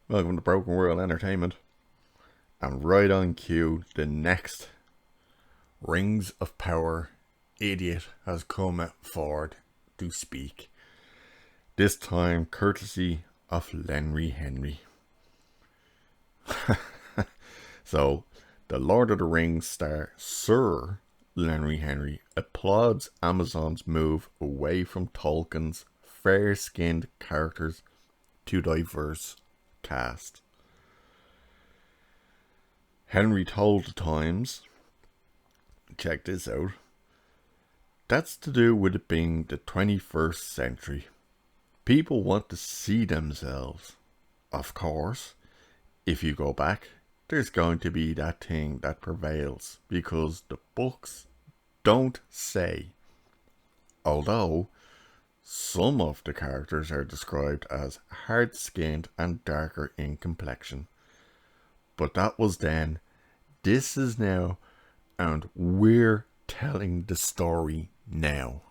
Welcome to Broken World Entertainment. And right on cue, the next Rings of Power idiot has come forward to speak. This time, courtesy of Lenny Henery. So, the Lord of the Rings star Sir Lenny Henery applauds Amazon's move away from Tolkien's fair-skinned characters to diverse cast. Henry told the Times, check this out, that's to do with it being the 21st century. People want to see themselves. Of course, if you go back, there's going to be that thing that prevails because the books don't say. Although some of the characters are described as hard-skinned and darker in complexion. But that was then, this is now, and we're telling the story now.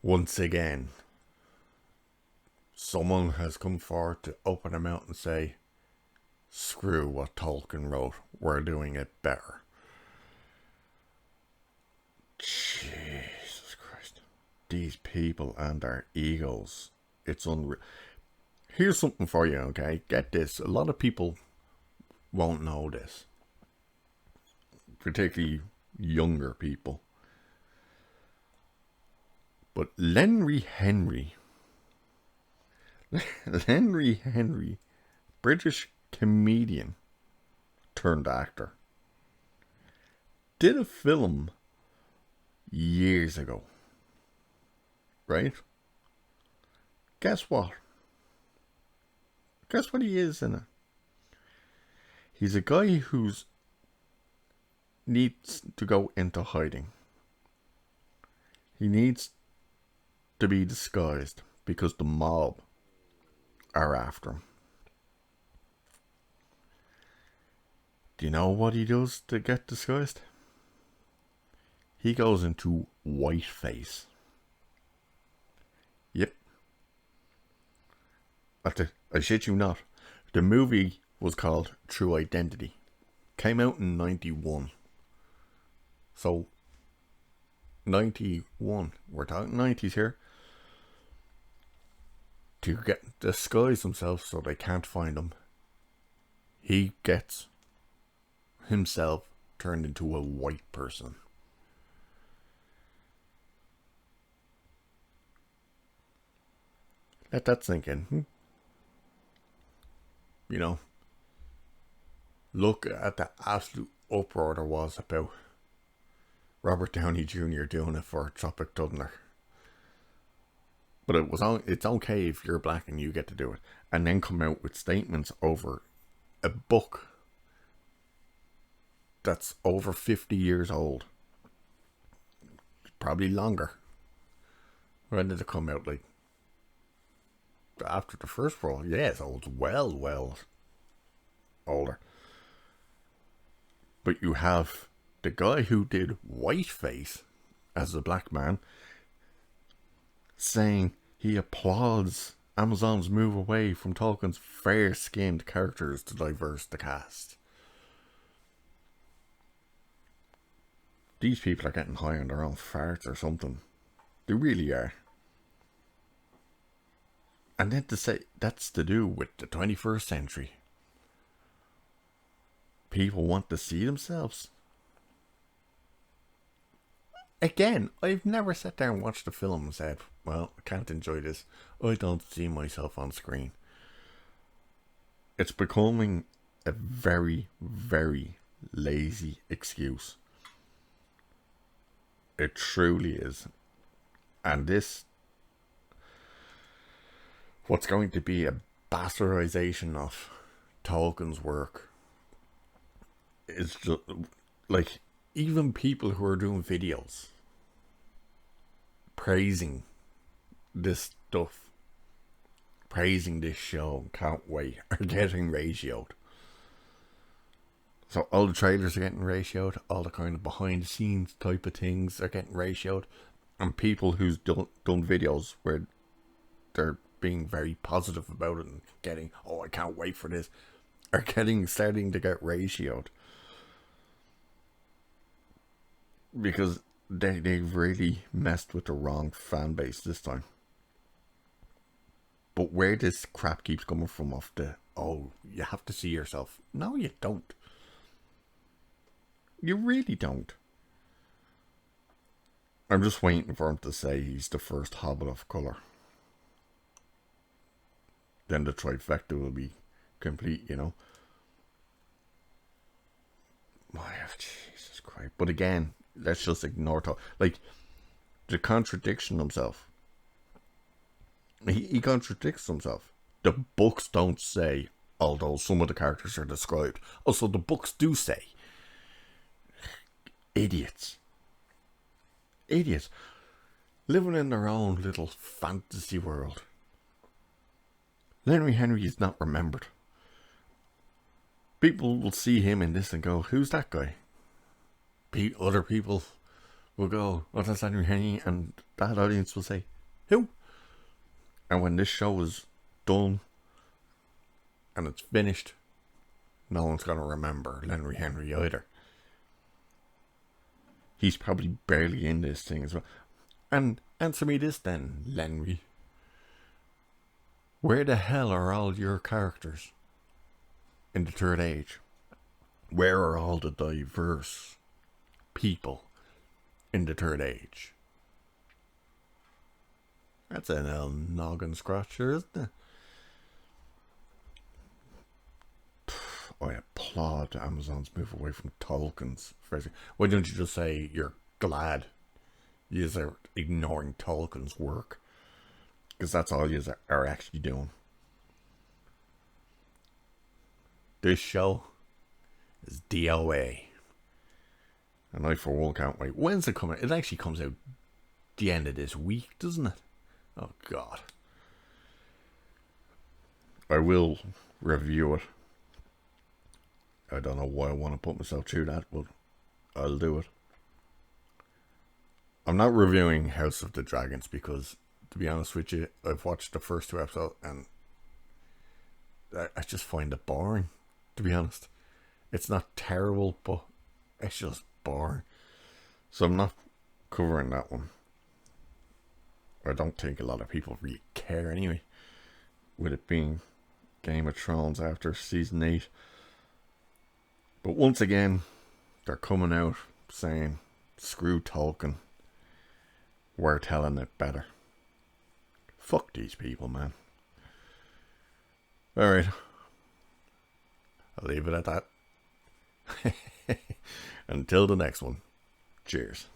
Once again, someone has come forward to open their mouth and say, screw what Tolkien wrote, we're doing it better. Jesus Christ. These people and their egos. It's unreal. Here's something for you, okay? Get this. A lot of people won't know this. Particularly younger people. But Lenny Henery, British comedian turned actor, did a film years ago. Right? Guess what? Guess what he is in it? He's a guy who's needs to go into hiding. He needs to be disguised because the mob are after him. Do you know what he does to get disguised? He goes into whiteface. Yep. I shit you not. The movie was called True Identity. Came out in 91. So, 91. We're talking 90s here. To get disguise himself so they can't find him, he gets himself turned into a white person. Let that sink in. You know, look at the absolute uproar there was about Robert Downey Jr. doing it for Tropic Thunder. But it's okay if you're black and you get to do it. And then come out with statements over a book that's over 50 years old. Probably longer. When did it come out? Like, after the first World? Yeah, so it's well older. But you have the guy who did Whiteface as a black man saying he applauds Amazon's move away from Tolkien's fair-skinned characters to diverse the cast. These people are getting high on their own farts or something. They really are. And then to say that's to do with the 21st century. People want to see themselves. Again, I've never sat there and watched the film and said, well, I can't enjoy this. I don't see myself on screen. It's becoming a very, very lazy excuse. It truly is. And this, what's going to be a bastardization of Tolkien's work, is just like, even people who are doing videos praising this stuff, praising this show, can't wait, are getting ratioed. So all the trailers are getting ratioed, all the kind of behind the scenes type of things are getting ratioed, and people who's done videos where they're being very positive about it and getting, oh, I can't wait for this, are starting to get ratioed. Because they've really messed with the wrong fan base this time. But where this crap keeps coming from off the, oh, you have to see yourself. No, you don't. You really don't. I'm just waiting for him to say he's the first Hobbit of colour. Then the trifecta will be complete, you know. Jesus Christ. But again, let's just ignore talk. Like, the contradiction himself. He contradicts himself. The books don't say, although some of the characters are described. Also, the books do say. Idiots. Living in their own little fantasy world. Lenny Henery is not remembered. People will see him in this and go, who's that guy? Other people will go, oh, that's Lenny Henery, and that audience will say, who? And when this show is done and it's finished, no one's going to remember Lenny Henery either. He's probably barely in this thing as well. And answer me this then, Lenny. Where the hell are all your characters in the Third Age? Where are all the diverse people in the Third Age? That's an old noggin scratcher, isn't it? I applaud Amazon's move away from Tolkien's phrasing. Why don't you just say you're glad you are ignoring Tolkien's work? Because that's all you are actually doing. This show is DOA. And I for one can't wait. When's it coming? It actually comes out the end of this week, doesn't it? Oh God. I will review it. I don't know why I want to put myself through that, but I'll do it. I'm not reviewing House of the Dragons because, to be honest with you, I've watched the first 2 episodes and I just find it boring, to be honest. It's not terrible, but it's just boring. So I'm not covering that one. I don't think a lot of people really care anyway, with it being Game of Thrones after season 8. But once again, they're coming out saying, screw Tolkien. We're telling it better. Fuck these people, man. Alright. I'll leave it at that. Until the next one. Cheers.